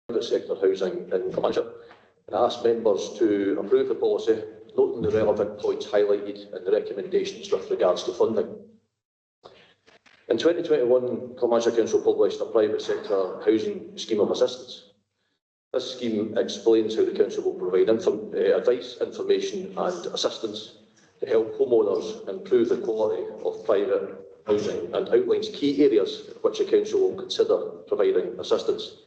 private sector housing in Clackmannanshire, and I ask members to approve the policy, noting the relevant points highlighted and the recommendations with regards to funding. In 2021, Clackmannanshire Council published a private sector housing scheme of assistance. This scheme explains how the Council will provide advice, information and assistance to help homeowners improve the quality of private housing, and outlines key areas in which the Council will consider providing assistance.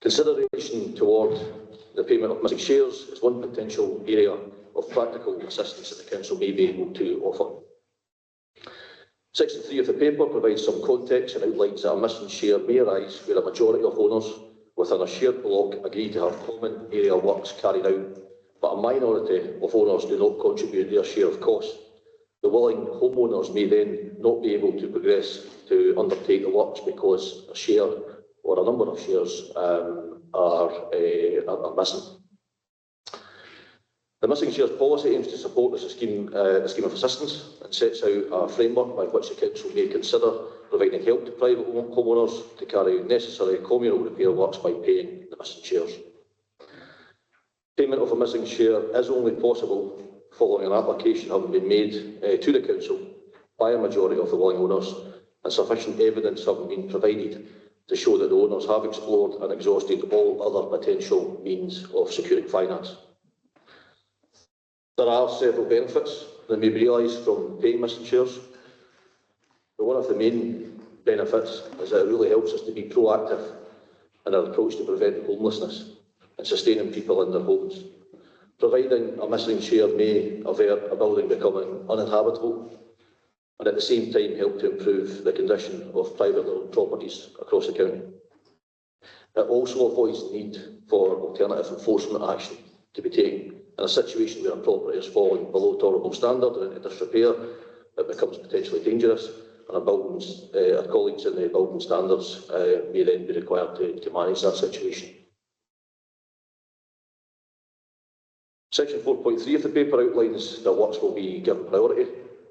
Consideration toward the payment of missing shares is one potential area of practical assistance that the Council may be able to offer. Section 3 of the paper provides some context and outlines that a missing share may arise where a majority of owners within a shared block agree to have common area works carried out, but a minority of owners do not contribute their share of costs. The willing homeowners may then not be able to progress to undertake the works because a share or a number of shares are missing. The missing shares policy aims to support this scheme of assistance and sets out a framework by which the Council may consider providing help to private homeowners to carry out necessary communal repair works by paying the missing shares. Payment of a missing share is only possible following an application having been made to the Council by a majority of the willing owners and sufficient evidence having been provided to show that the owners have explored and exhausted all other potential means of securing finance. There are several benefits that may be realised from paying missing shares, but one of the main benefits is that it really helps us to be proactive in our approach to preventing homelessness and sustaining people in their homes. Providing a missing share may avert a building becoming uninhabitable and at the same time help to improve the condition of privately owned properties across the county. It also avoids the need for alternative enforcement action to be taken in a situation where a property is falling below tolerable standard and into disrepair. It becomes potentially dangerous, and our colleagues in the building standards may then be required to manage that situation. Section 4.3 of the paper outlines that works will be given priority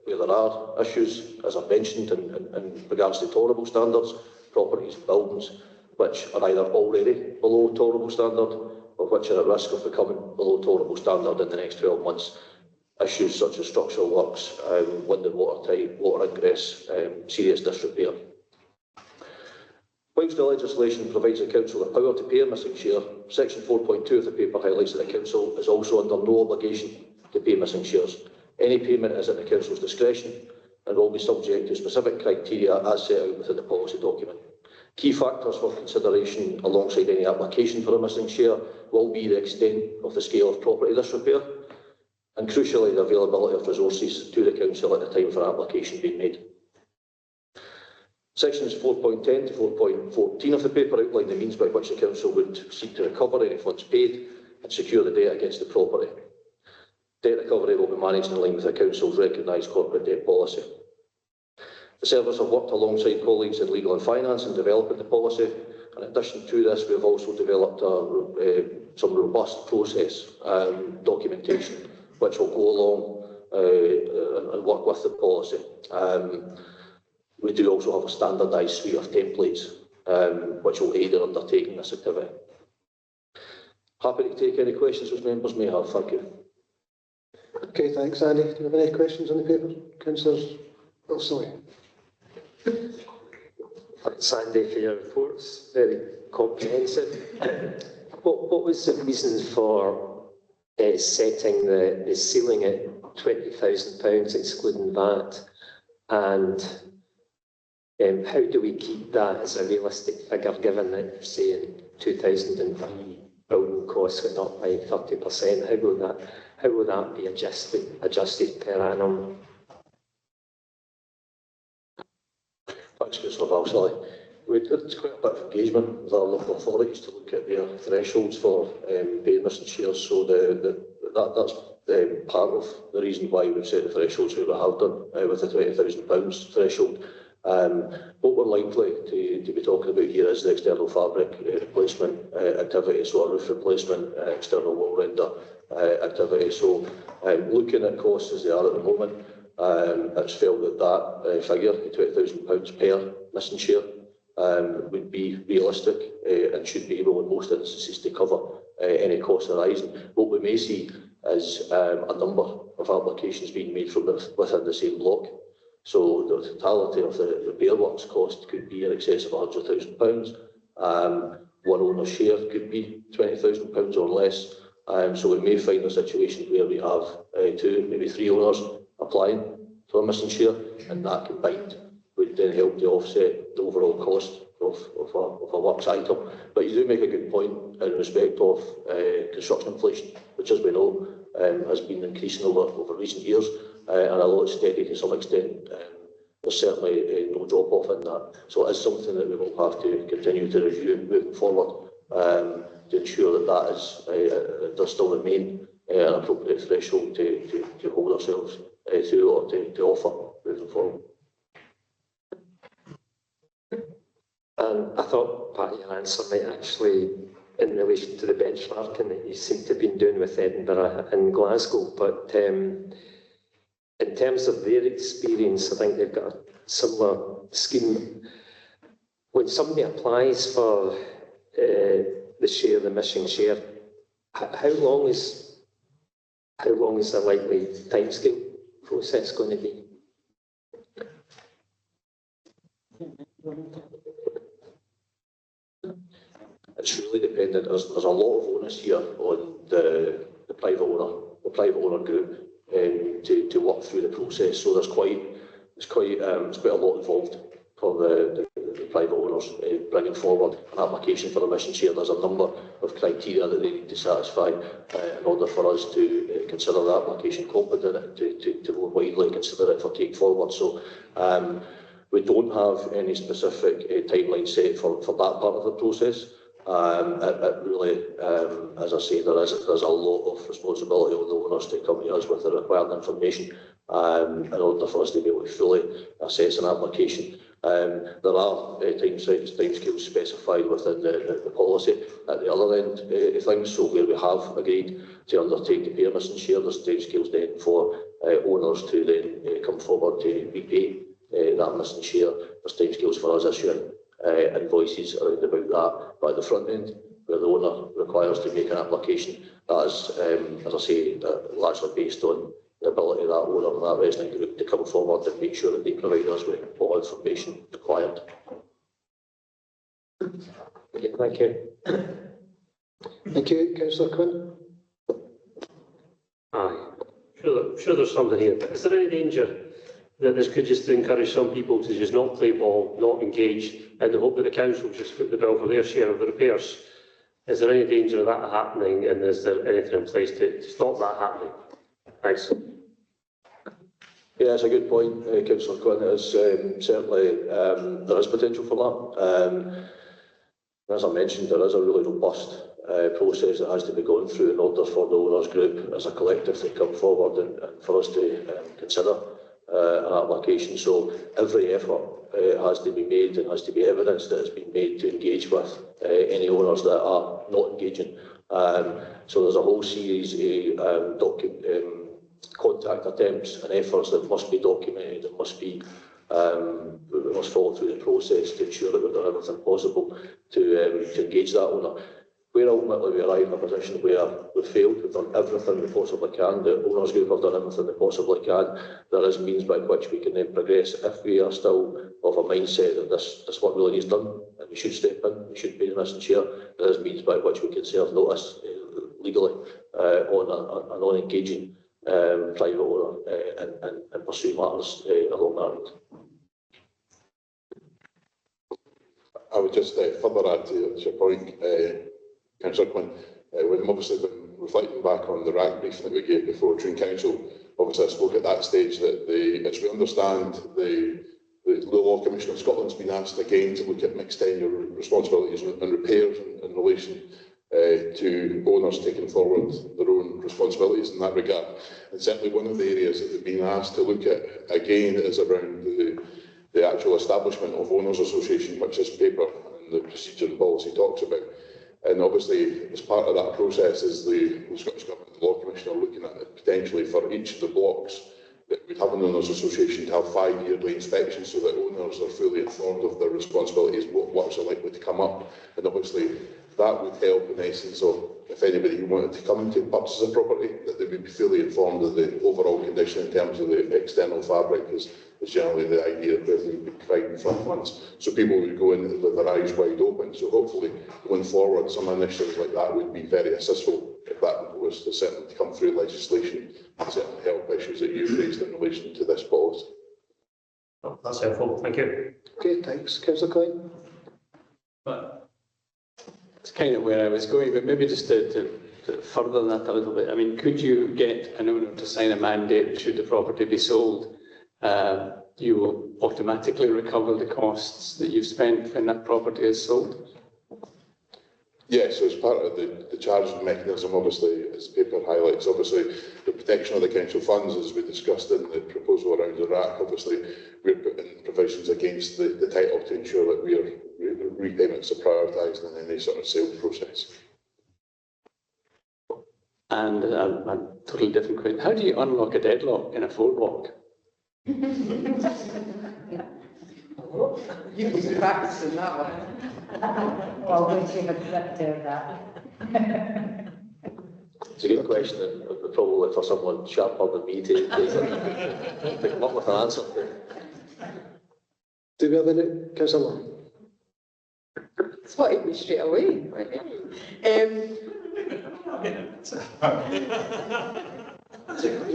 where there are issues, as I mentioned, in regards to tolerable standards, properties and buildings which are either already below tolerable standard or which are at risk of becoming below tolerable standard in the next 12 months. Issues such as structural works, wind and water tight, water ingress, serious disrepair. Whilst the legislation provides the Council the power to pay a missing share, Section 4.2 of the paper highlights that the Council is also under no obligation to pay missing shares. Any payment is at the Council's discretion and will be subject to specific criteria as set out within the policy document. Key factors for consideration alongside any application for a missing share will be the extent of the scale of property disrepair and, crucially, the availability of resources to the Council at the time for application being made. Sections 4.10 to 4.14 of the paper outline the means by which the Council would seek to recover any funds paid and secure the debt against the property. Debt recovery will be managed in line with the Council's recognised corporate debt policy. The Service have worked alongside colleagues in legal and finance in developing the policy. In addition to this, we have also developed some robust process documentation which will go along and work with the policy. We do also have a standardised suite of templates which will aid in undertaking this activity. Happy to take any questions which members may have. Thank you. Okay, thanks, Andy. Do you have any questions on the paper? Councillors Wilson. Thanks, Andy, for your reports. Very comprehensive. What was the reason for setting the ceiling at £20,000 excluding VAT? And how do we keep that as a realistic figure, given that, say, in 2003, building costs went up by 30%? How will that be adjusted per annum? Thanks, Councillor Balsillie. It's quite a bit of engagement with our local authorities to look at their thresholds for paying missing shares, so that's part of the reason why we've set the thresholds we have done with the £20,000 threshold. What we're likely to be talking about here is the external fabric replacement activity, so a roof replacement, external wall render activity. So looking at costs as they are at the moment, it's felt that figure, £20,000 per missing share, would be realistic and should be able in most instances to cover any costs arising. What we may see is a number of applications being made from within the same block. So the totality of the repair works cost could be in excess of £100,000. One owner's share could be £20,000 or less. So we may find a situation where we have 2, maybe 3 owners applying for a missing share, and that combined would then help to offset the overall cost of a works item. But you do make a good point in respect of construction inflation, which, as we know, has been increasing over recent years, and although it's steady to some extent, there's certainly no drop off in that. So it is something that we will have to continue to review moving forward to ensure that it does still remain an appropriate threshold to hold ourselves to or to offer moving forward. I thought part of your answer might actually, in relation to the benchmarking that you seem to have been doing with Edinburgh and Glasgow, but in terms of their experience, I think they've got a similar scheme. When somebody applies for the missing share, how long is the likely timescale process going to be? It's really dependent. There's a lot of onus here on the private owner group to work through the process. So there's quite a lot involved for the private owners bringing forward an application for a missing share. There's a number of criteria that they need to satisfy in order for us to consider the application competent to more widely consider it for take forward. So we don't have any specific timeline set for that part of the process. It really, as I say, there's a lot of responsibility on the owners to come to us with the required information in order for us to be able to fully assess an application. There are timescales specified within the policy at the other end of things. So where we have agreed to undertake to pay a missing share, there's timescales then for owners to then come forward to repay that missing share. There's timescales for us issuing invoices around about that. But at the front end, where the owner requires to make an application, that is, as I say, largely based on the ability of that owner and that resident group to come forward and make sure that they provide us with all information required. Okay, thank you. Thank you. Councillor Quinn. Aye. Sure there's something here, but is there any danger that this could just encourage some people to just not play ball, not engage, in the hope that the council just foot the bill for their share of the repairs? Is there any danger of that happening, and is there anything in place to stop that happening? Thanks. Yeah, it's a good point, Councillor Quinn. It is certainly there is potential for that. As I mentioned, there is a really robust process that has to be gone through in order for the owners group as a collective to come forward and for us to consider an application. So every effort has to be made and has to be evidence that has been made to engage with any owners that are not engaging. So there's a whole series of contact attempts and efforts that must be documented and must follow through the process to ensure that we've done everything possible to engage that owner. Where ultimately we arrive in a position where we've failed, we've done everything we possibly can, the owners group have done everything they possibly can, there is means by which we can then progress. If we are still of a mindset that this work really needs done and we should step in, we should pay the missing share, there is means by which we can serve notice legally on a non-engaging private owner and pursue matters along that route. I would just further add to your point, Councillor Quinn, we've obviously been reflecting back on the RAC briefing that we gave before Tring Council. Obviously, I spoke at that stage that as we understand, the Law Commission of Scotland's been asked again to look at mixed tenure responsibilities and repairs in relation to owners taking forward their own responsibilities in that regard. And certainly one of the areas that they've been asked to look at again is around the actual establishment of owners' association, which this paper and the procedure and policy talks about. And obviously, as part of that process, is the Scottish Government and the Law Commission are looking at it potentially for each of the blocks that we'd have an owners association to have 5-yearly inspections so that owners are fully informed of their responsibilities, what works are likely to come up, and obviously that would help in essence of if anybody who wanted to come to purchase a property, that they would be fully informed of the overall condition in terms of the external fabric is generally the idea where we would be providing front funds. So people would go in with their eyes wide open. So hopefully going forward, some initiatives like that would be very assistful if that was to certainly come through legislation and certainly help issues that you've raised in relation to this policy. Oh, that's helpful, thank you. Okay, thanks. Councillor Klein? It's kind of where I was going, but maybe just to further that a little bit. I mean, could you get an owner to sign a mandate should the property be sold? You will automatically recover the costs that you've spent when that property is sold? Yeah, so as part of the charging mechanism, obviously, as the paper highlights, obviously, the protection of the council funds, as we discussed in the proposal around the RAC, obviously, we're putting provisions against the title to ensure that repayments are prioritised in any sort of sale process. And a totally different question. How do you unlock a deadlock in a 4-block? You can practice in that one. Well, we'll see if I do that. It's a good question, and probably for someone sharper than me to come up with an answer. Do we have any? Councillor? Spotted me straight away. You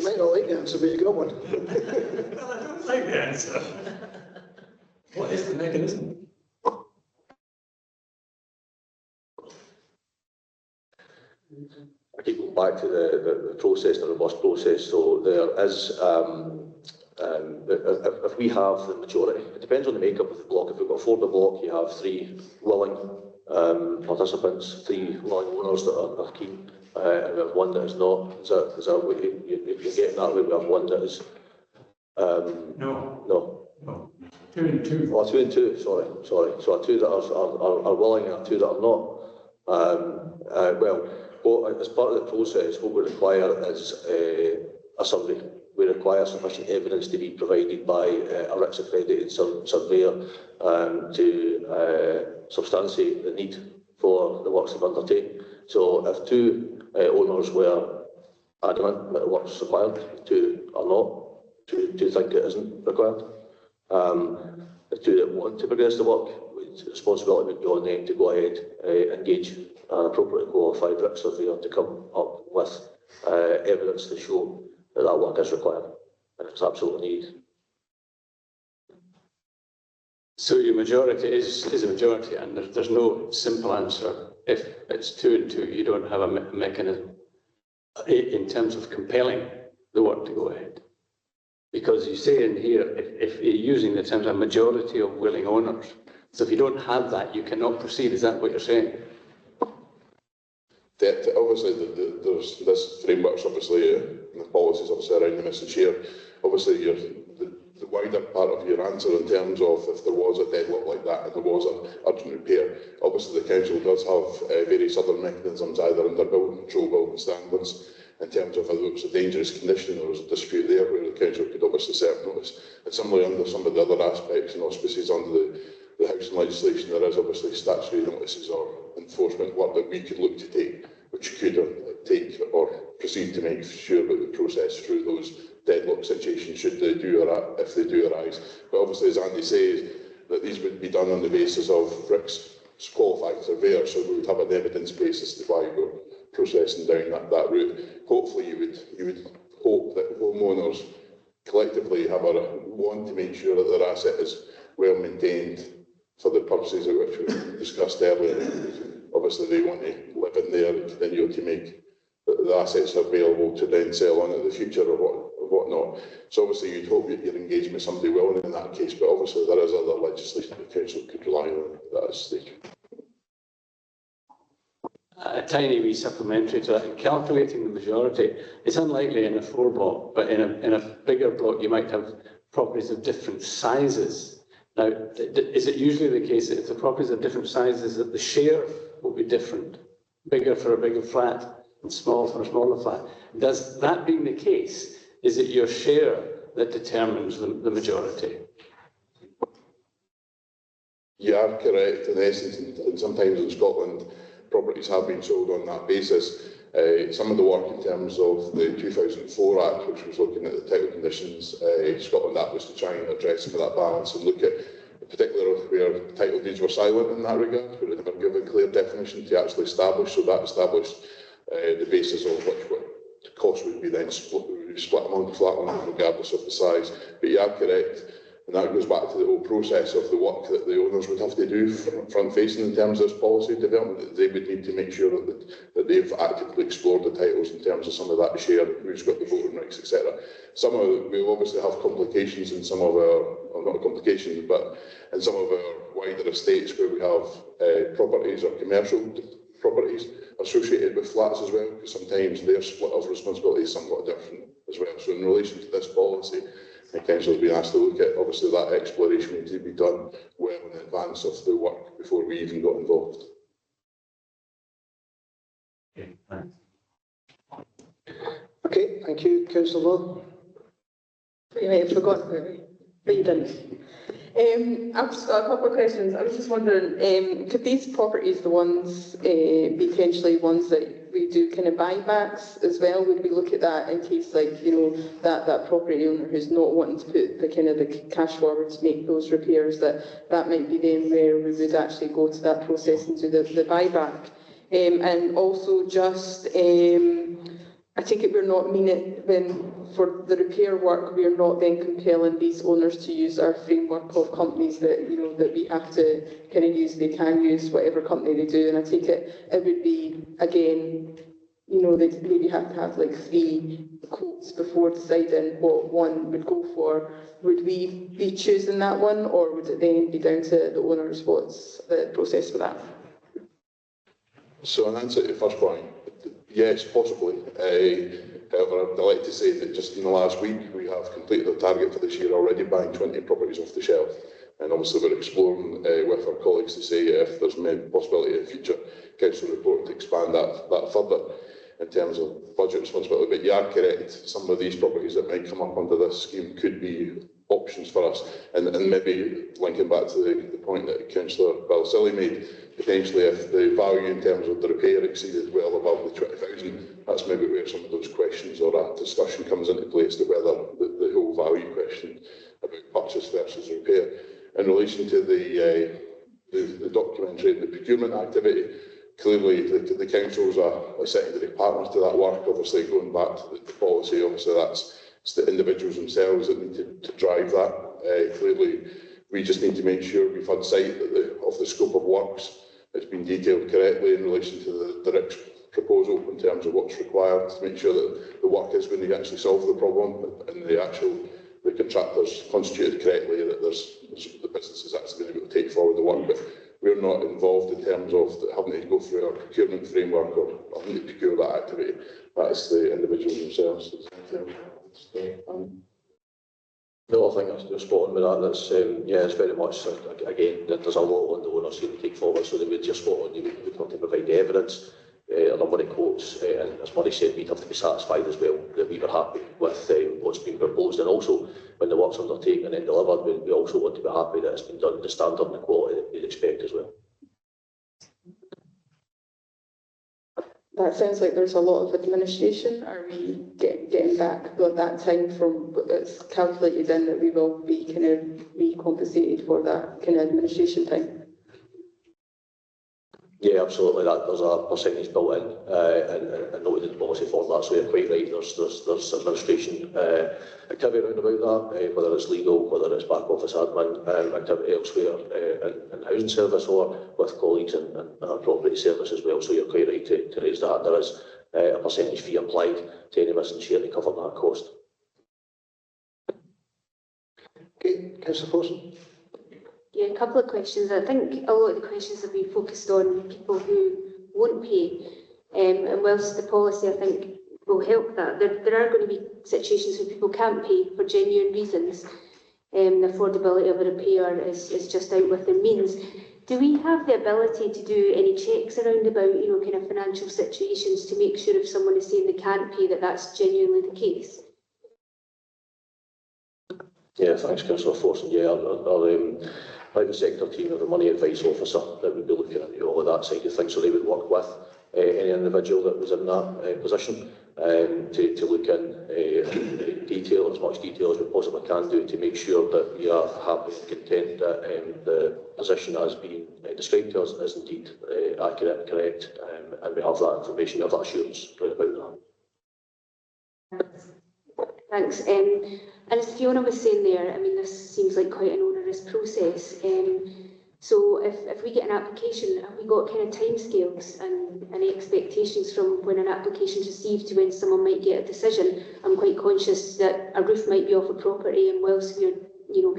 might not like the answer, but you got one. Well, I don't like the answer. What is the mechanism? I keep going back to the process, the robust process. So there is, if we have the majority, it depends on the makeup of the block. If we've got 4 the block, you have 3 willing participants, 3 willing owners that are keen, and we have 1 that is not. Is that what you're getting at? We have 1 that is. No. 2 and 2. Oh, 2 and 2. Sorry. So 2 that are willing and 2 that are not. Well, as part of the process, what we require is a survey. We require sufficient evidence to be provided by a RICS accredited surveyor to substantiate the need for the works to undertake. So if 2 owners were adamant that the work's required, 2 are not, 2 think it isn't required. The 2 that want to progress the work, the responsibility would be on them to go ahead, engage an appropriately qualified RICS surveyor to come up with evidence to show that work is required and it's absolutely needed. So your majority is a majority, and there's no simple answer. If it's 2 and 2, you don't have a mechanism in terms of compelling the work to go ahead. Because you say in here, if you're using the terms a majority of willing owners, so if you don't have that, you cannot proceed. Is that what you're saying? Obviously, there's this framework's obviously, and the policies obviously around the missing share. Obviously, the wider part of your answer in terms of if there was a deadlock like that and there was an urgent repair, obviously the council does have various other mechanisms, either under building control, building standards, in terms of whether it was a dangerous condition or there was a dispute there where the council could obviously serve notice. And similarly, under some of the other aspects and auspices under the housing legislation, there is obviously statutory notices or enforcement work that we could look to take, which could take or proceed to make sure that the process through those deadlock situations should they do or if they do arise. But obviously, as Andy says, that these would be done on the basis of RICS qualified surveyor, so we would have an evidence basis to why we're processing down that route. Hopefully, you would hope that homeowners collectively want to make sure that their asset is well maintained for the purposes of which we discussed earlier. Obviously, they want to live in there and continue to make the assets available to then sell on in the future or whatnot. So obviously, you'd hope that you're engaging with somebody well in that case, but obviously there is other legislation the council could rely on at that stage. A tiny wee supplementary to that. In calculating the majority, it's unlikely in a 4-block, but in a bigger block, you might have properties of different sizes. Now, is it usually the case that if the properties are different sizes, that the share will be different? Bigger for a bigger flat and small for a smaller flat. Does that being the case, is it your share that determines the majority. You are correct in essence, and sometimes in Scotland, properties have been sold on that basis. Some of the work in terms of the 2004 Act, which was looking at the title conditions, Scotland Act was to try and address some of that balance and look at, particularly where title deeds were silent in that regard, where they never given clear definition to actually establish, so that established the basis of what the cost would be then split among the flat owners regardless of the size. But you are correct, and that goes back to the whole process of the work that the owners would have to do front facing in terms of this policy development, that they would need to make sure that they've actively explored the titles in terms of some of that share, who's got the voting rights, etc. Some of we obviously have complications in some of our, well, not complications, but in some of our wider estates where we have properties or commercial properties associated with flats as well, because sometimes their split of responsibility is somewhat different as well. So in relation to this policy, the council has been asked to look at, obviously, that exploration needs to be done well in advance of the work before we even got involved. Okay, thanks. Okay, thank you. Councillor Law. You may have forgotten about me, but you didn't. I've just got a couple of questions. I was just wondering, could these properties, the ones, be potentially ones that we do kind of buybacks as well? Would we look at that in case, like, you know, that property owner who's not wanting to put the kind of the cash forward to make those repairs, that might be then where we would actually go to that process and do the buyback? And also just, I take it we're not when for the repair work, we are not then compelling these owners to use our framework of companies that, you know, that we have to kind of use. They can use whatever company they do, and I take it would be, again, you know, they maybe have to have like 3 quotes before deciding what one would go for. Would we be choosing that one, or would it then be down to the owners? What's the process for that? So in answer to the first point, yes, possibly. However, I'd like to say that just in the last week, we have completed the target for this year already, buying 20 properties off the shelf. And obviously we're exploring with our colleagues to say if there's a possibility in future council report to expand that further in terms of budget responsibility. But you are correct, some of these properties that might come up under this scheme could be options for us. And maybe linking back to the point that Councillor Balsillie made, potentially if the value in terms of the repair exceeded well above the 20,000, that's maybe where some of those questions or a discussion comes into play as to whether the whole value question about purchase versus repair. In relation to the documentary and the procurement activity, clearly the councils are a secondary partner to that work. Obviously, going back to the policy, obviously it's the individuals themselves that need to drive that. Clearly, we just need to make sure we've had sight of the scope of works. It's been detailed correctly in relation to the RIC's proposal in terms of what's required to make sure that the work is going to actually solve the problem and the contractors constituted correctly, that the business is actually going to be able to take forward the work. But we're not involved in terms of having to go through our procurement framework or having to procure that activity. That's the individuals themselves. No, I think you're spot on with that. That's, yeah, it's very much, again, there's a lot on the owners here to take forward, so they would just spot on, you would have to provide the evidence, a number of quotes, and as Murray said, we'd have to be satisfied as well that we were happy with what's been proposed, and also when the work's undertaken and delivered, we also want to be happy that it's been done to the standard and the quality that we'd expect as well. That sounds like there's a lot of administration. Are we getting back that time from it's calculated in that we will be kind of recompensated for that kind of administration time? Yeah, absolutely. There's a percentage built in and noted in the policy for that. So you're quite right. There's administration activity around about that, whether it's legal, whether it's back office admin activity elsewhere in housing service or with colleagues in our property service as well. So you're quite right to raise that. There is a percentage fee applied to any missing share to cover that cost. Okay, Councillor Forson. Yeah, a couple of questions. I think a lot of the questions have been focused on people who won't pay, and whilst the policy, I think, will help that, there are going to be situations where people can't pay for genuine reasons. The affordability of a repair is just out with their means. Do we have the ability to do any checks around about, you know, kind of financial situations to make sure if someone is saying they can't pay, that that's genuinely the case? Yeah, thanks, Councillor Forson. Yeah, our private sector team have a money advice officer that would be looking at all of that side of things, so they would work with any individual that was in that position to look in detail, as much detail as we possibly can do, to make sure that we are happy and content that the position as being described to us is indeed accurate and correct, and we have that information, we have that assurance about that. Thanks. And as Fiona was saying there, I mean, this seems like quite an onerous process. So if we get an application, have we got kind of timescales and any expectations from when an application is received to when someone might get a decision? I'm quite conscious that a roof might be off a property, and whilst we're,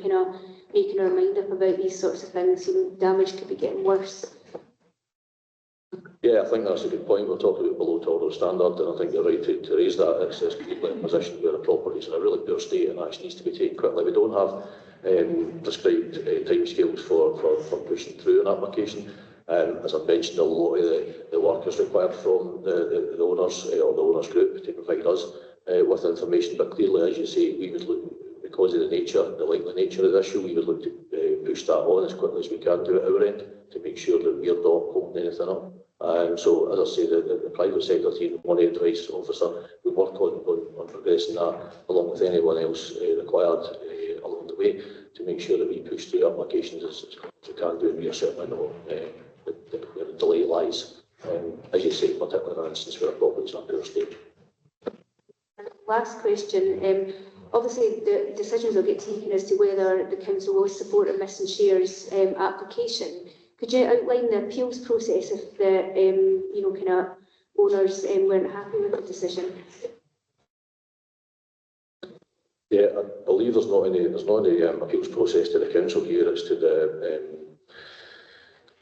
kind of making our mind up about these sorts of things, damage could be getting worse. Yeah, I think that's a good point. We're talking about below tolerable standard, and I think you're right to raise that. It's clearly a position where a property is in a really poor state and action needs to be taken quickly. We don't have prescribed timescales for pushing through an application. As I mentioned, a lot of the work is required from the owners or the owners group to provide us with information. But clearly, as you say, we would look, because of the likely nature of the issue, we would look to push that on as quickly as we can do at our end to make sure that we are not holding anything up. So, as I say, the private sector team, money advice officer, we work on progressing that along with anyone else required along the way to make sure that we push through applications as quickly as we can do, and we are certainly not where the delay lies. As you say, particularly in an instance where a property is in a poor state. Last question. Obviously, the decisions will get taken as to whether the council will support Clackmannanshire application. Could you outline the appeals process if the kind of owners weren't happy with the decision? Yeah, I believe there's not any appeals process to the council here. It's to the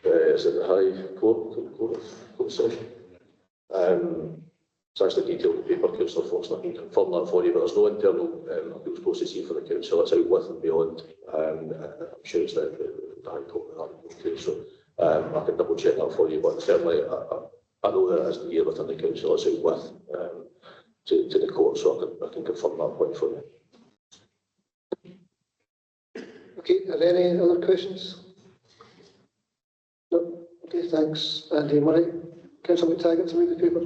is it the High Court session? It's actually detailed in the paper, Councillor Forson. I can confirm that for you, but there's no internal appeals process here for the council. It's out with and beyond. I'm sure it's the High Court too, so I can double check that for you, but certainly I know that it isn't here within the council. It's out with to the court, so I can confirm that point for you. Okay, are there any other questions? No? Okay, thanks, Andy Murray. Councillor McTaggart to move the paper.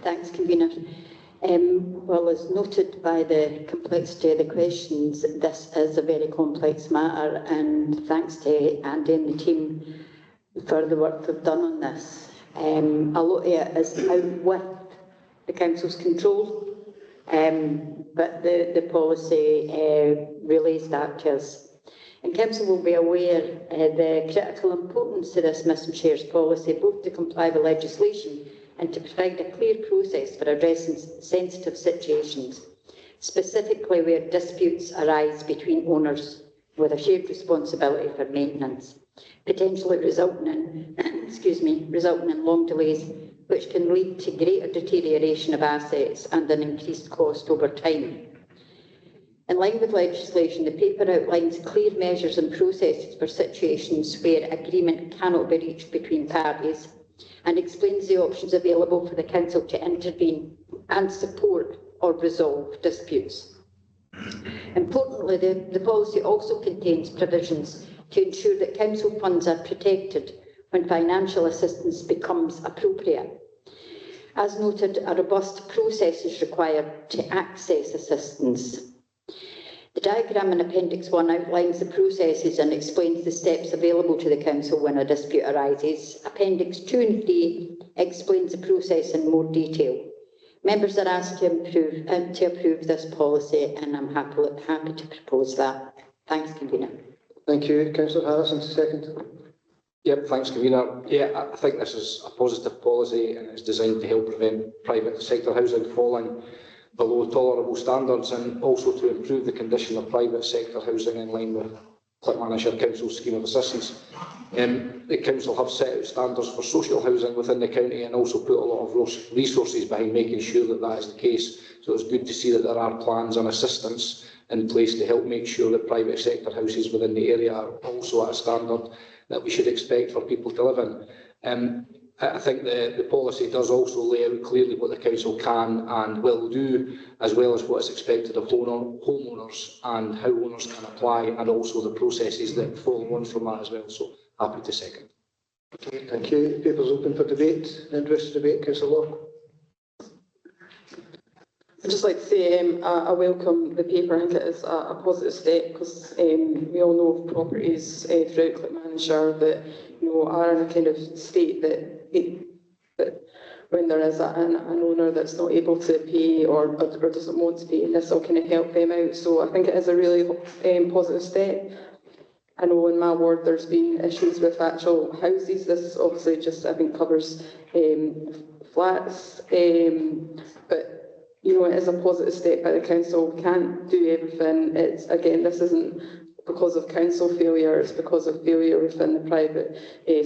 Thanks, Convener. Well, as noted by the complexity of the questions, this is a very complex matter, and thanks to Andy and the team for the work they've done on this. A lot of it is out with the council's control, but the policy relays that to us. And council will be aware the critical importance of this Clackmannanshire policy, both to comply with legislation and to provide a clear process for addressing sensitive situations, specifically where disputes arise between owners with a shared responsibility for maintenance, potentially resulting in long delays, which can lead to greater deterioration of assets and an increased cost over time. In line with legislation, the paper outlines clear measures and processes for situations where agreement cannot be reached between parties, and explains the options available for the council to intervene and support or resolve disputes. Importantly, the policy also contains provisions to ensure that council funds are protected when financial assistance becomes appropriate. As noted, a robust process is required to access assistance. The diagram in Appendix 1 outlines the processes and explains the steps available to the council when a dispute arises. Appendix 2 and 3 explains the process in more detail. Members are asked to approve this policy, and I'm happy to propose that. Thanks, Convener. Thank you. Councillor Harrison, second. Yep, thanks, Convener. Yeah, I think this is a positive policy, and it's designed to help prevent private sector housing falling below tolerable standards, and also to improve the condition of private sector housing in line with Clackmannanshire Council's scheme of assistance. The council have set out standards for social housing within the county, and also put a lot of resources behind making sure that that is the case. So it's good to see that there are plans and assistance in place to help make sure that private sector houses within the area are also at a standard that we should expect for people to live in. I think the policy does also lay out clearly what the council can and will do, as well as what is expected of homeowners and how owners can apply, and also the processes that follow on from that as well. So happy to second. Okay, thank you. Paper's open for debate. Interest to debate, Councillor Law. I'd just like to say I welcome the paper. I think it is a positive step, because we all know of properties throughout Clackmannanshire that are in a kind of state that when there is an owner that's not able to pay or doesn't want to pay, this will kind of help them out. So I think it is a really positive step. I know in my ward there's been issues with actual houses. This obviously just, I think, covers flats, but it is a positive step by the council. We can't do everything. It's, again, this isn't because of council failure, it's because of failure within the private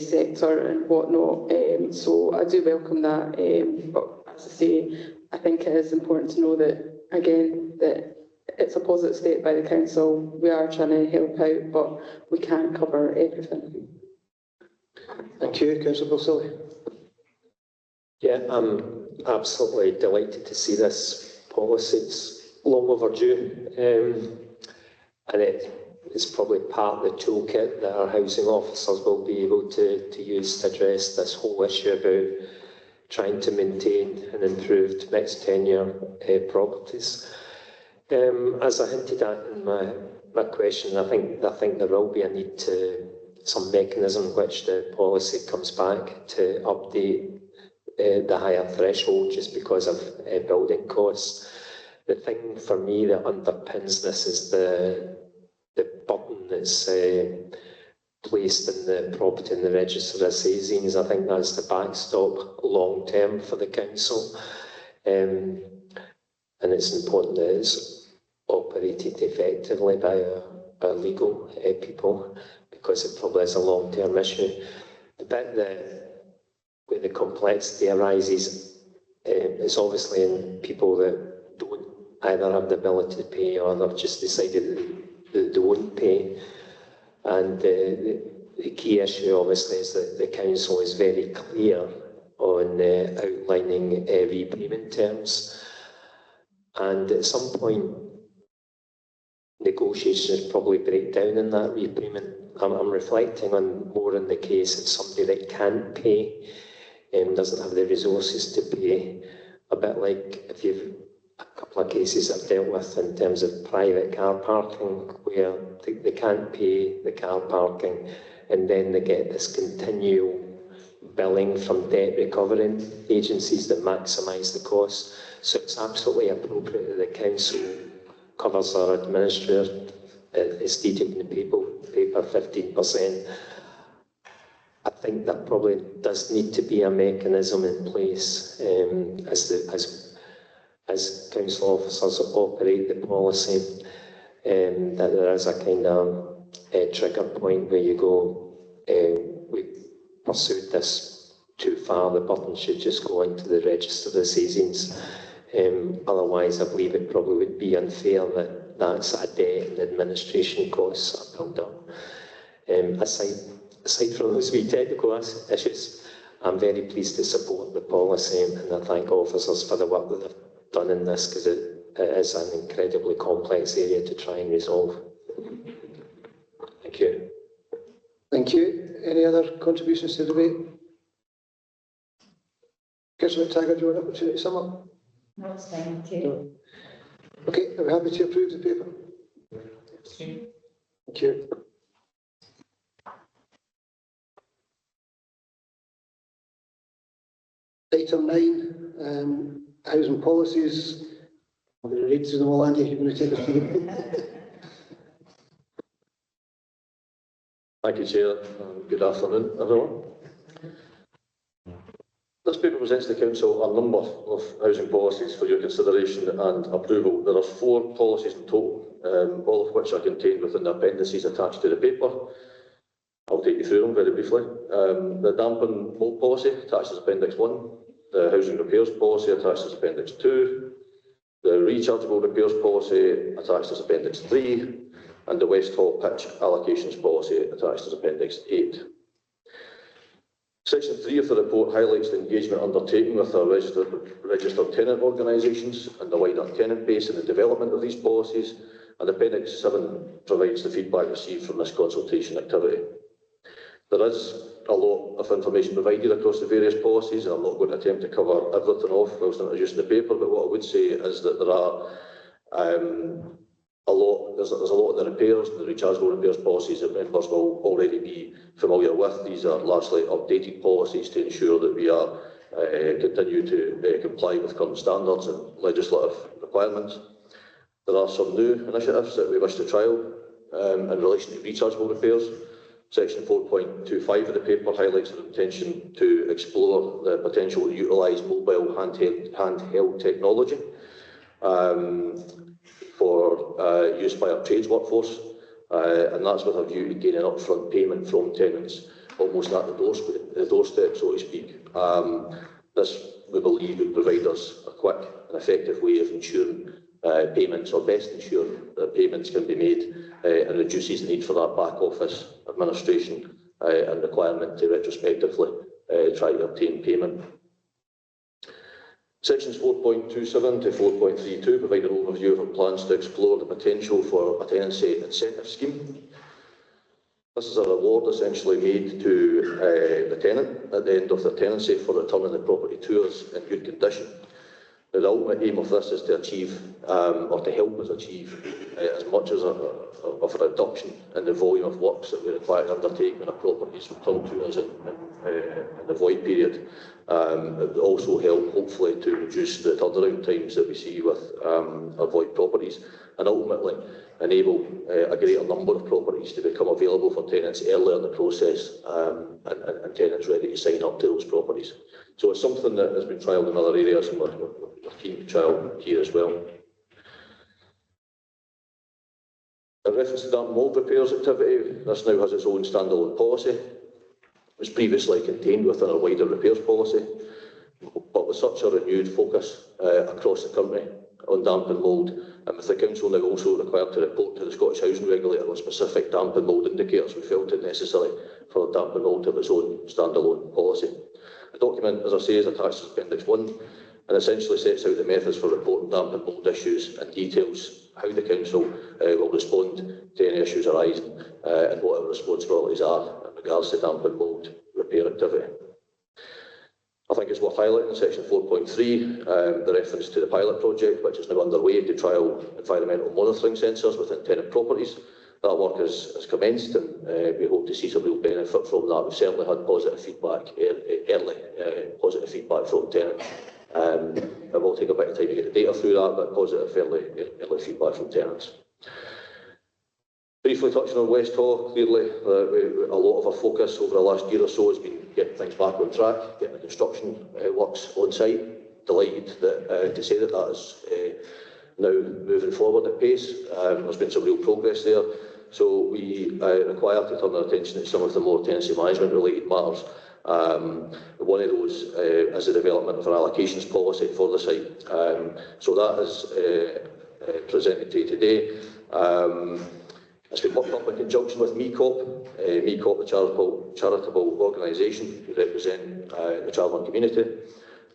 sector and whatnot. So I do welcome that. But as I say, I think it is important to know that, again, that it's a positive step by the council. We are trying to help out, but we can't cover everything. Thank you, Councillor Bilsilly. Yeah, I'm absolutely delighted to see this policy. It's long overdue, and it's probably part of the toolkit that our housing officers will be able to use to address this whole issue about trying to maintain and improve mixed tenure properties. As I hinted at in my question, I think there will be a need to some mechanism which the policy comes back to update the higher threshold just because of building costs. The thing for me that underpins this is the button that's placed in the property in the register as Sazines. I think that's the backstop long term for the council, and it's important that it's operated effectively by our legal people, because it probably is a long term issue. The bit where the complexity arises is obviously in people that don't either have the ability to pay or they've just decided that they won't pay. And the key issue obviously is that the council is very clear on outlining repayment terms. And at some point, negotiations probably break down in that repayment. I'm reflecting on more in the case of somebody that can't pay and doesn't have the resources to pay. A bit like if you've a couple of cases I've dealt with in terms of private car parking, where they can't pay the car parking and then they get this continual billing from debt recovering agencies that maximise the cost. So it's absolutely appropriate that the council covers our administrator, as stated in the paper 15%. I think there probably does need to be a mechanism in place as council officers operate the policy, that there is a kind of trigger point where you go, we pursued this too far, the button should just go into the register of Sazines. Otherwise, I believe it probably would be unfair that that's a debt and administration costs are built up. Aside from those wee technical issues, I'm very pleased to support the policy, and I thank officers for the work that they've done in this, because it is an incredibly complex area to try and resolve. Thank you. Thank you. Any other contributions to the debate? Councillor McTaggart, do you want an opportunity to sum up? No, it's fine, thank you. Okay, are we happy to approve the paper? Thank you. Item 9, housing policies. I'm going to read through them all, Andy. You're going to take us through them. Thank you, Chair. Good afternoon, everyone. This paper presents the Council a number of housing policies for your consideration and approval. There are 4 policies in total, all of which are contained within the appendices attached to the paper. I'll take you through them very briefly. The damp and mould policy attached as Appendix 1, the housing repairs policy attached as Appendix 2, the rechargeable repairs policy attached as Appendix 3, and the West Hall pitch allocations policy attached as Appendix 8. Section 3 of the report highlights the engagement undertaken with our registered tenant organisations and the wider tenant base in the development of these policies, and Appendix 7 provides the feedback received from this consultation activity. There is a lot of information provided across the various policies, and I'm not going to attempt to cover everything off whilst introducing the paper, but what I would say is that there are there's a lot of the repairs, the rechargeable repairs policies that members will already be familiar with. These are largely updated policies to ensure that we are continue to comply with current standards and legislative requirements. There are some new initiatives that we wish to trial in relation to rechargeable repairs. Section 4.25 of the paper highlights our intention to explore the potential to utilise mobile handheld technology for use by our trades workforce, and that's with a view to gaining upfront payment from tenants, almost at the doorstep, so to speak. This, we believe, would provide us a quick and effective way of ensuring payments, or best ensuring that payments can be made, and reduces the need for that back office administration and requirement to retrospectively try to obtain payment. Sections 4.27 to 4.32 provide an overview of our plans to explore the potential for a tenancy incentive scheme. This is a reward essentially made to the tenant at the end of their tenancy for returning the property to us in good condition. Now, the ultimate aim of this is to achieve, or to help us achieve, as much as of a reduction in the volume of works that we require to undertake when a property is returned to us in the void period. It will also help, hopefully, to reduce the turnaround times that we see with our void properties, and ultimately enable a greater number of properties to become available for tenants earlier in the process, and tenants ready to sign up to those properties. So it's something that has been trialled in other areas, and we're keen to trial here as well. In reference to damp and mould repairs activity, this now has its own standalone policy. It was previously contained within a wider repairs policy, but with such a renewed focus across the country on damp and mould, and with the council now also required to report to the Scottish Housing Regulator on specific damp and mould indicators, we felt it necessary for damp and mould to have its own standalone policy. The document, as I say, is attached to Appendix 1 and essentially sets out the methods for reporting damp and mould issues and details how the council will respond to any issues arising and what our responsibilities are in regards to damp and mould repair activity. I think it's worth highlighting in section 4.3 the reference to the pilot project, which is now underway to trial environmental monitoring sensors within tenant properties. That work has commenced, and we hope to see some real benefit from that. We've certainly had positive feedback, early positive feedback from tenants. It will take a bit of time to get the data through that, but positive early feedback from tenants. Briefly touching on West Hall, clearly a lot of our focus over the last year or so has been getting things back on track, getting the construction works on site. Delighted to say that that is now moving forward at pace. There's been some real progress there. So we require to turn our attention to some of the more tenancy management related matters. One of those is the development of an allocations policy for the site. So that is presented to you today. It's been worked up in conjunction with MECOP, the charitable organisation who represent the travelling community,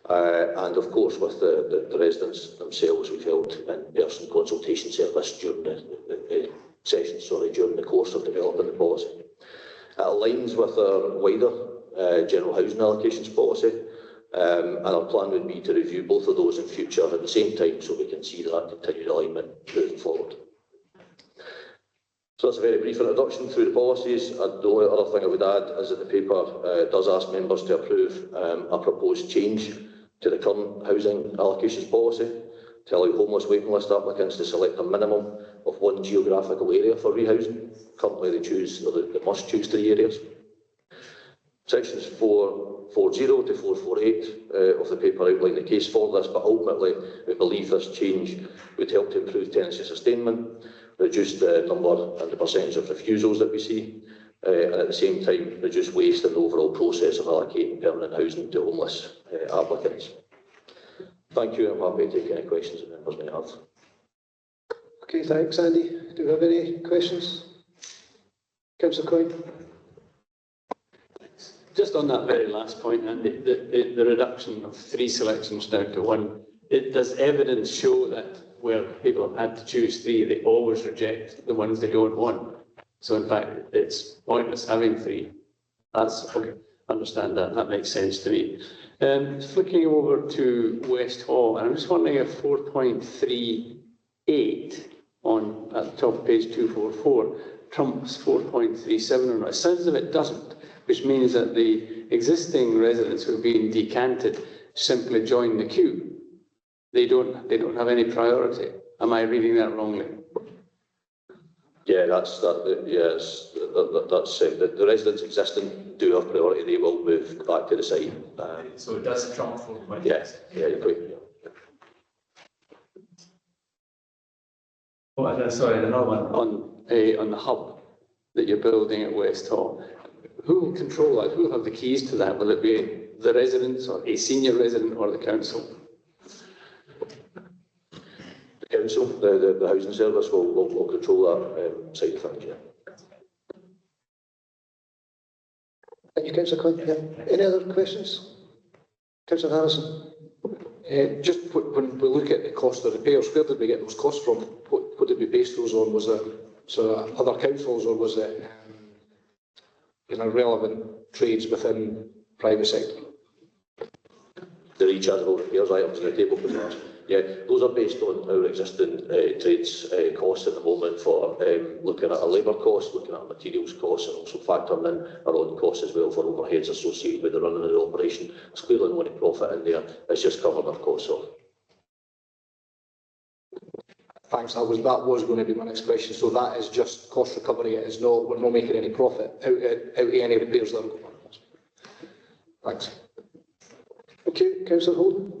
and of course with the residents themselves. We've held in-person consultation service during the sessions, during the course of developing the policy. It aligns with our wider general housing allocations policy, and our plan would be to review both of those in future at the same time so we can see that continued alignment moving forward. So that's a very brief introduction through the policies. The only other thing I would add is that the paper does ask members to approve a proposed change to the current housing allocations policy to allow homeless waiting list applicants to select a minimum of one geographical area for rehousing. Currently they must choose 3 areas. Sections 440 to 448 of the paper outline the case for this, but ultimately we believe this change would help to improve tenancy sustainment, reduce the number and the percentage of refusals that we see, and at the same time reduce waste in the overall process of allocating permanent housing to homeless applicants. Thank you, and I'm happy to take any questions that members may have. Okay, thanks, Andy. Do we have any questions? Councillor Coyne. just on that very last point, Andy, the reduction of 3 selections down to 1, does evidence show that where people have had to choose 3, they always reject the ones they don't want? So in fact, it's pointless having 3. That's okay. Understand that. That makes sense to me. Flicking over to West Hall, and I'm just wondering if 4.38 on at the top of page 244 trumps 4.37 or not. It sounds as if it doesn't, which means that the existing residents who have been decanted simply join the queue. They don't have any priority. Am I reading that wrongly? Yeah, that's that. Yes, that's the residents existing do have priority. They will move back to the site. So it does trump 4.8. Yes, yeah, you're right. Oh, and sorry, another one. On the hub that you're building at West Hall, who will control that? Who will have the keys to that? Will it be the residents or a senior resident or the council? The council, the housing service will control that side of things. Yeah. Thank you, Councillor Quinn. Yeah. Any other questions? Councillor Harrison. Just when we look at the cost of repairs, where did we get those costs from? What did we base those on? Was it other councils, or was it relevant trades within private sector? The rechargeable repairs items on the table, yeah, those are based on our existing trades costs at the moment for looking at our labour costs, looking at our materials costs, and also factoring in our own costs as well for overheads associated with the running of the operation. There's clearly no any profit in there, it's just covering our costs off. Thanks, that was going to be my next question. So that is just cost recovery, it is not, we're not making any profit out of any repairs that are going on. Thanks. Thank you, Councillor Holden.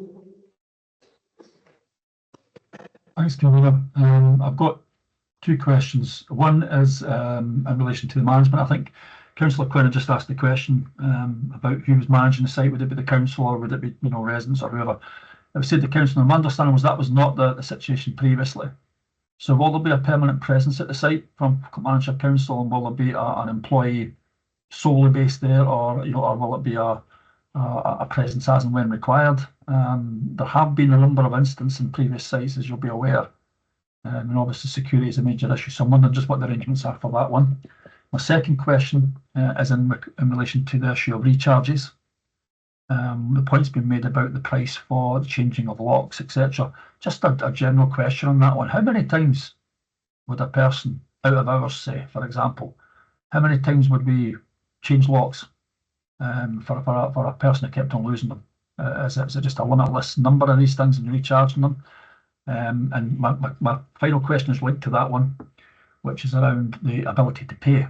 Thanks, Convener. I've got 2 questions. One is in relation to the management. I think Councillor Quinn had just asked the question about who was managing the site. Would it be the council, or would it be residents or whoever? I would say the council. And my understanding was that was not the situation previously. So will there be a permanent presence at the site from Clackmannanshire Council, and will there be an employee solely based there, or or will it be a presence as and when required? There have been a number of instances in previous sites, as you'll be aware, and obviously security is a major issue, so I'm wondering just what the arrangements are for that one. My second question is in relation to the issue of recharges. The point's been made about the price for the changing of locks, etc. Just a general question on that one. How many times would a person out of hours, say, for example, how many times would we change locks for a person who kept on losing them? Is it just a limitless number of these things and recharging them? And my final question is linked to that one, which is around the ability to pay.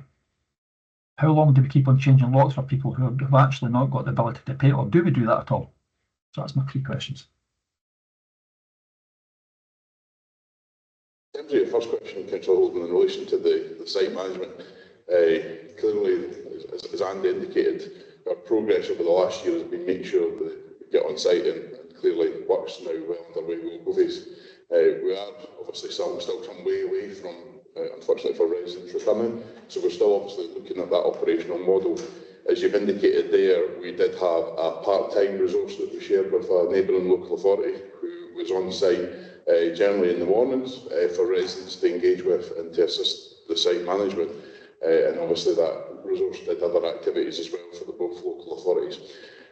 How long do we keep on changing locks for people who have actually not got the ability to pay, or do we do that at all? So that's my 3 questions. In terms of your first question, Councillor Holden, in relation to the site management, clearly, as Andy indicated, our progress over the last year has been making sure that we get on site, and clearly work's now well underway with Govies. We are obviously still some way away from, unfortunately for residents returning, so we're still obviously looking at that operational model. As you've indicated there, we did have a part-time resource that we shared with a neighbouring local authority who was on site generally in the mornings for residents to engage with and to assist the site management. And obviously that resource did other activities as well for the both local authorities.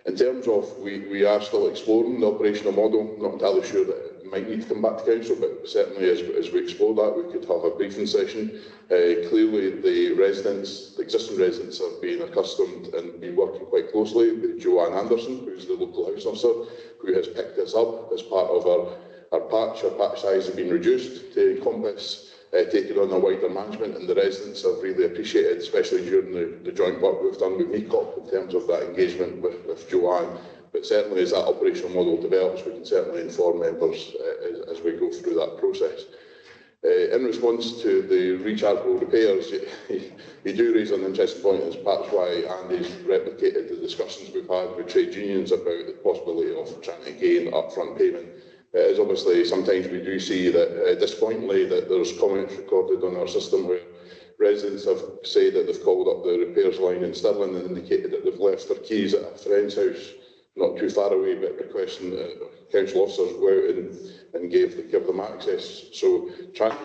In terms of, we are still exploring the operational model, not entirely sure that it might need to come back to council, but certainly as we explore that, we could have a briefing session. Clearly the existing residents have been accustomed and been working quite closely with Joanne Anderson, who's the local house officer, who has picked this up as part of our patch. Our patch size has been reduced to encompass taking on a wider management, and the residents have really appreciated, especially during the joint work we've done with MECOP in terms of that engagement with Joanne. But certainly as that operational model develops, we can certainly inform members as we go through that process. In response to the rechargeable repairs, you do raise an interesting point, and it's perhaps why Andy's replicated the discussions we've had with trade unions about the possibility of trying to gain upfront payment. As obviously sometimes we do see that, disappointingly, that there's comments recorded on our system where residents have said that they've called up the repairs line in Stirling and indicated that they've left their keys at a friend's house not too far away, but requesting that council officers go out and give them access. So trying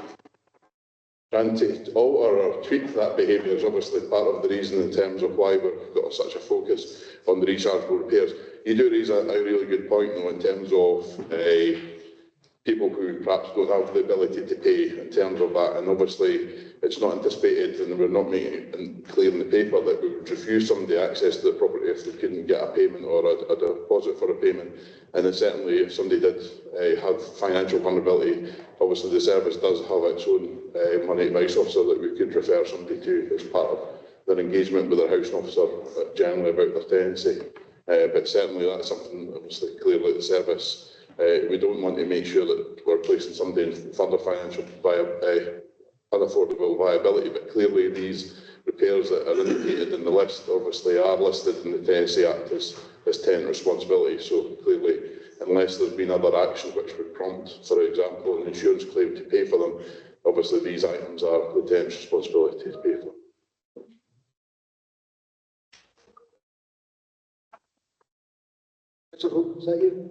to alter or tweak that behaviour is obviously part of the reason in terms of why we've got such a focus on the rechargeable repairs. You do raise a really good point though in terms of people who perhaps don't have the ability to pay in terms of that, and obviously it's not anticipated and we're not making it clear in the paper that we would refuse somebody access to the property if they couldn't get a payment or a deposit for a payment. And then certainly if somebody did have financial vulnerability, obviously the service does have its own money advice officer that we could refer somebody to as part of their engagement with their housing officer generally about their tenancy. But certainly that's something obviously clearly the service, we don't want to make sure that we're placing somebody in further financial unaffordable viability, but clearly these repairs that are indicated in the list obviously are listed in the Tenancy Act as tenant responsibility. So clearly, unless there's been other action which would prompt, for example, an insurance claim to pay for them, obviously these items are the tenant's responsibility to pay for. Is that you?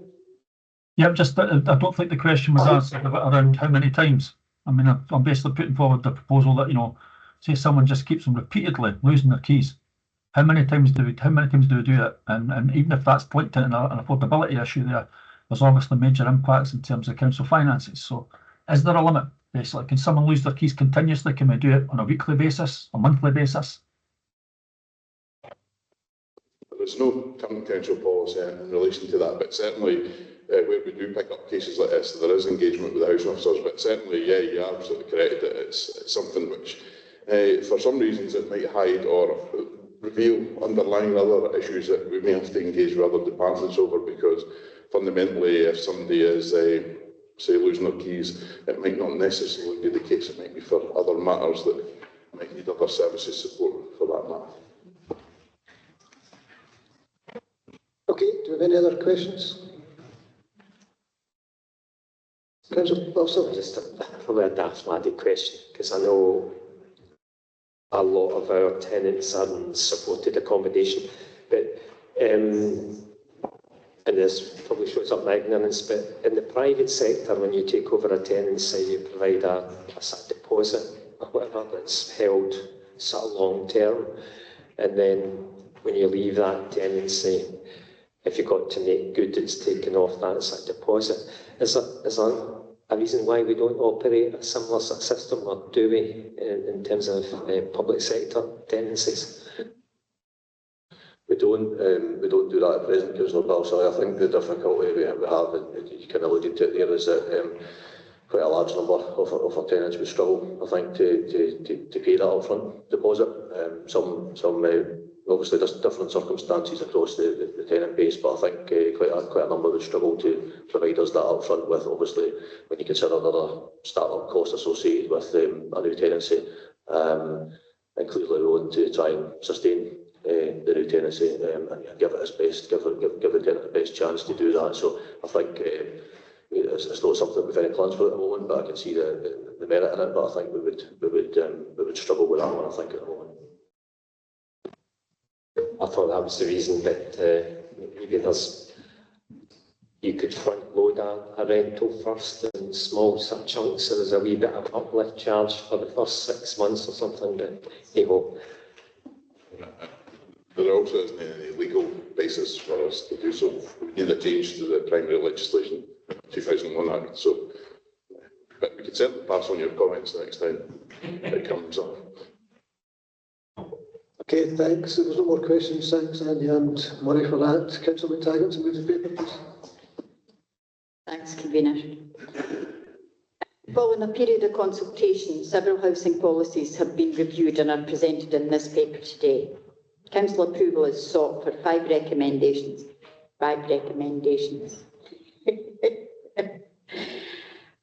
Yeah, I don't think the question was answered around how many times. I mean, I'm basically putting forward the proposal that, you know, say someone just keeps them repeatedly losing their keys. How many times do we do it? And even if that's linked to an affordability issue there's obviously major impacts in terms of council finances. So is there a limit, basically? Can someone lose their keys continuously? Can we do it on a weekly basis, a monthly basis? There's no current council policy in relation to that, but certainly where we do pick up cases like this, there is engagement with the housing officers, but certainly, yeah, you're absolutely correct that it's something which, for some reasons, it might hide or reveal underlying other issues that we may have to engage with other departments over, because fundamentally, if somebody is, say, losing their keys, it might not necessarily be the case. It might be for other matters that might need other services support for that matter. Okay, do we have any other questions? Councillor Wilson. Just probably a daft laddie question, because I know a lot of our tenants are in supported accommodation, but and this probably shows up my ignorance, but in the private sector, when you take over a tenancy, you provide a sort of deposit or whatever that's held sort of long term, and then when you leave that tenancy, if you've got to make good, it's taken off that sort of deposit. Is there a reason why we don't operate a similar sort of system, or do we, in terms of public sector tenancies? We don't do that at present, Councillor Balsall. I think the difficulty we have, and you kind of alluded to it there, is that quite a large number of our tenants would struggle, I think, to pay that upfront deposit. Some obviously there's different circumstances across the tenant base, but I think quite a number would struggle to provide us that upfront, with obviously when you consider other start-up costs associated with a new tenancy, and clearly we want to try and sustain the new tenancy and give it its best, give the tenant the best chance to do that. So I think it's not something we've any plans for at the moment, but I can see the merit in it. But I think we would struggle with that one, I think, at the moment. I thought that was the reason that maybe you could front load a rental first in small sort of chunks, so there's a wee bit of uplift charge for the first 6 months or something, but hey ho. There also isn't any legal basis for us to do so. We need a change to the primary legislation 2001 Act, so but we can certainly pass on your comments the next time it comes up. Okay, thanks. There was no more questions. Thanks, Andy and Murray, for that. Councillor McTaggart, to move the paper, please. Thanks, Convener. Following a period of consultation, several housing policies have been reviewed and are presented in this paper today. Council approval is sought for 5 recommendations. 5 recommendations.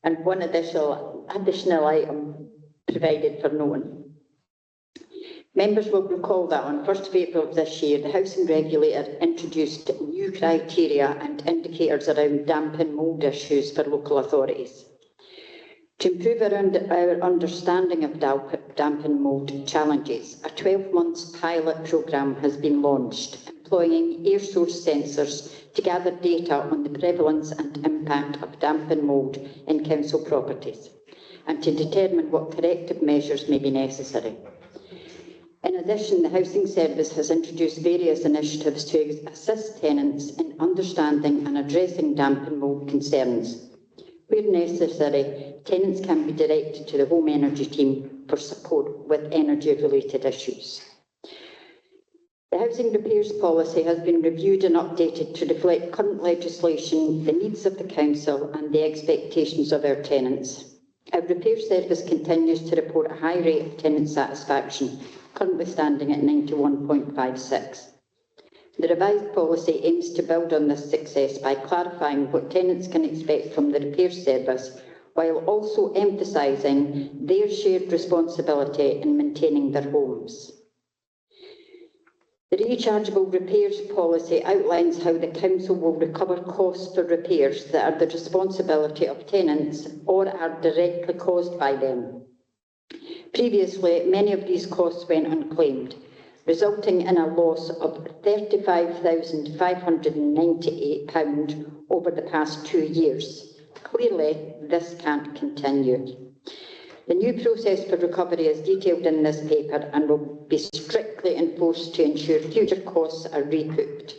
And one additional item provided for no one. Members will recall that on 1st of April of this year, the Housing Regulator introduced new criteria and indicators around damp and mould issues for local authorities. To improve our understanding of damp and mould challenges, a 12-month pilot programme has been launched, employing air source sensors to gather data on the prevalence and impact of damp and mould in council properties, and to determine what corrective measures may be necessary. In addition, the Housing Service has introduced various initiatives to assist tenants in understanding and addressing damp and mould concerns. Where necessary, tenants can be directed to the Home Energy Team for support with energy-related issues. The housing repairs policy has been reviewed and updated to reflect current legislation, the needs of the council and the expectations of our tenants. Our repair service continues to report a high rate of tenant satisfaction, currently standing at 91.56. The revised policy aims to build on this success by clarifying what tenants can expect from the repair service, while also emphasising their shared responsibility in maintaining their homes. The rechargeable repairs policy outlines how the council will recover costs for repairs that are the responsibility of tenants or are directly caused by them. Previously, many of these costs went unclaimed, resulting in a loss of £35,598 over the past 2 years. Clearly, this can't continue. The new process for recovery is detailed in this paper and will be strictly enforced to ensure future costs are recouped.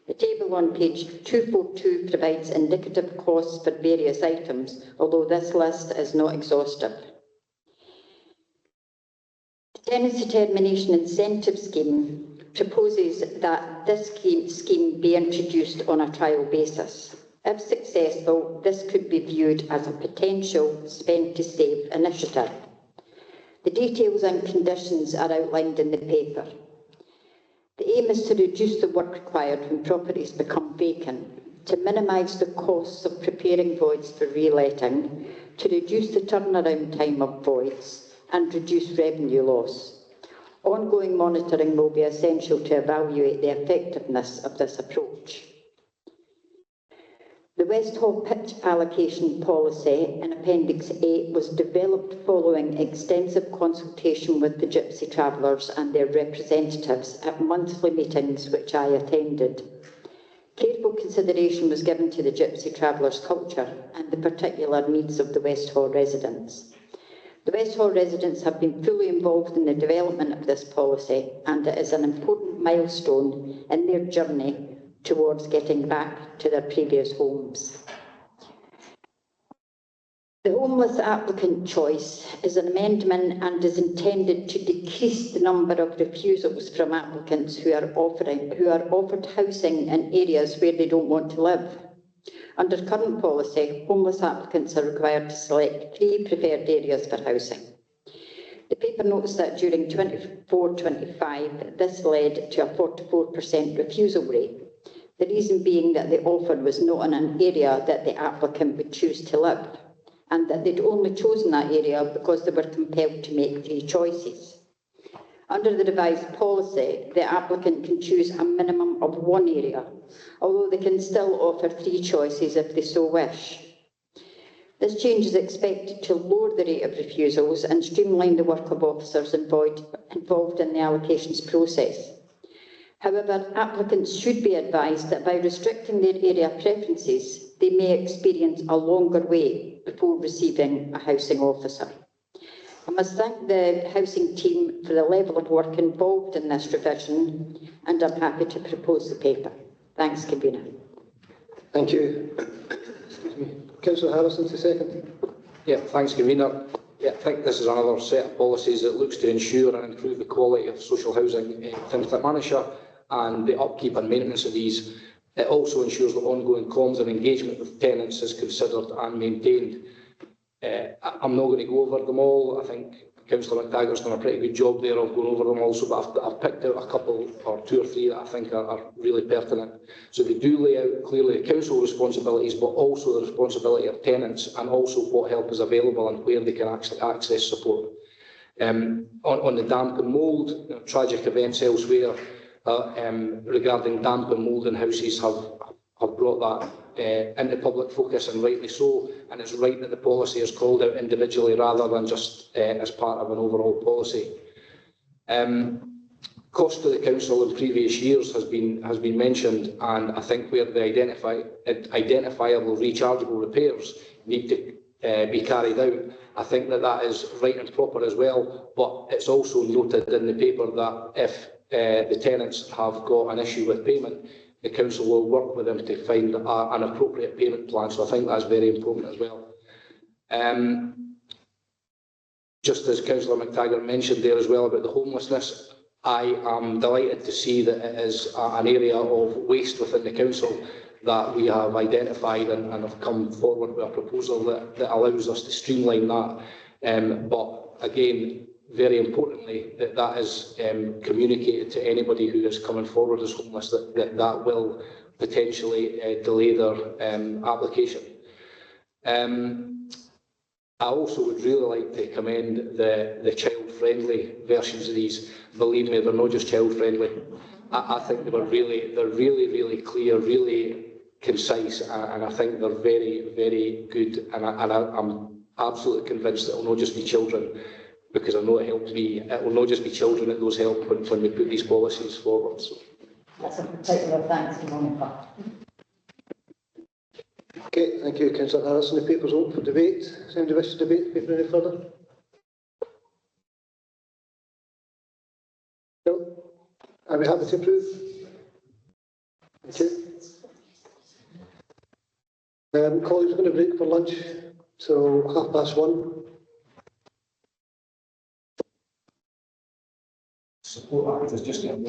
The table on page 242 provides indicative costs for various items, although this list is not exhaustive. The Tenancy Termination Incentive Scheme proposes that this scheme be introduced on a trial basis. If successful, this could be viewed as a potential spend to save initiative. The details and conditions are outlined in the paper. The aim is to reduce the work required when properties become vacant, to minimise the costs of preparing voids for reletting, to reduce the turnaround time of voids, and reduce revenue loss. Ongoing monitoring will be essential to evaluate the effectiveness of this approach. The West Hall pitch allocation policy in Appendix A was developed following extensive consultation with the Gypsy Travellers and their representatives at monthly meetings which I attended. Careful consideration was given to the Gypsy Travellers' culture and the particular needs of the West Hall residents. The West Hall residents have been fully involved in the development of this policy, and it is an important milestone in their journey towards getting back to their previous homes. The homeless applicant choice is an amendment and is intended to decrease the number of refusals from applicants who are offered housing in areas where they don't want to live. Under current policy, homeless applicants are required to select 3 preferred areas for housing. The paper notes that during 24-25, this led to a 44% refusal rate. The reason being that the offer was not in an area that the applicant would choose to live, and that they'd only chosen that area because they were compelled to make 3 choices. Under the revised policy, the applicant can choose a minimum of 1 area, although they can still offer 3 choices if they so wish. This change is expected to lower the rate of refusals and streamline the work of officers involved in the allocations process. However, applicants should be advised that by restricting their area preferences, they may experience a longer wait before receiving a housing officer. I must thank the housing team for the level of work involved in this revision, and I'm happy to propose the paper. Thanks, Convener. Thank you. Excuse me. Councillor Harrison to second. Yeah, thanks, Convener. Yeah, I think this is another set of policies that looks to ensure and improve the quality of social housing in Clackmannanshire and the upkeep and maintenance of these. It also ensures that ongoing comms and engagement with tenants is considered and maintained. I'm not going to go over them all. I think Councillor McTaggart's done a pretty good job there of going over them also, but I've picked out a couple or 2 or 3 that I think are really pertinent. So they do lay out clearly the council responsibilities, but also the responsibility of tenants, and also what help is available and where they can actually access support. On the damp and mould, tragic events elsewhere regarding damp and mould in houses have brought that into public focus, and rightly so, and it's right that the policy is called out individually rather than just as part of an overall policy. Cost to the council in previous years has been mentioned, and I think where the identifiable rechargeable repairs need to be carried out, I think that is right and proper as well. But it's also noted in the paper that if the tenants have got an issue with payment, the council will work with them to find an appropriate payment plan. So I think that's very important as well. Just as Councillor McTaggart mentioned there as well about the homelessness, I am delighted to see that it is an area of waste within the council that we have identified and have come forward with a proposal that allows us to streamline that. But again, very importantly, that is communicated to anybody who is coming forward as homeless, that will potentially delay their application. I also would really like to commend the child-friendly versions of these. Believe me, they're not just child-friendly. I think they're really clear, really concise, and I think they're very good. And I'm absolutely convinced that it will not just be children, because I know it helps me. It will not just be children that those help when we put these policies forward. So. That's a particular thanks to Monica. Okay, thank you, Councillor Harrison. The paper's open for debate. Does anybody wish to debate the paper any further? No? Are we happy to approve? Thank you. Colleagues, we're going to break for lunch, so 1:30. Support Act is just getting